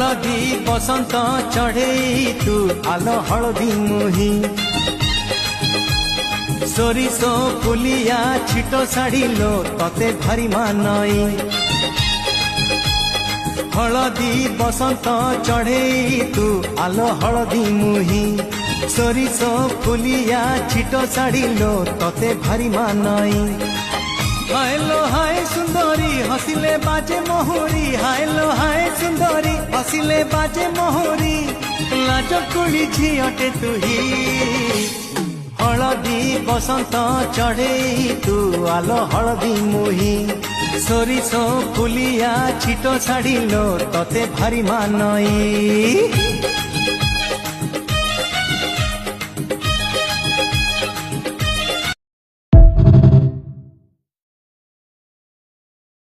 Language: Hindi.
हलदी बसंत चढ़े तू आलो हलदी मुही सोरिष फुलिया छिटो साड़िलो तते भारी मानई हलदी बसंत चढ़े तू आलो हलदी मुही सोरिष फुलिया छिटो साड़िलो तते भारी मानई हायलो हाय सुंदरी हसिले बाजे मोहरी हायलो हाय सुंदरी हसिले बाजे मोहरी लाज कुड़ी झियटे तुही हलदी बसंत चढ़े तू आलो हलदी मुही सोरिष फुलिया छिटो साड़िलो तते भारी मानई।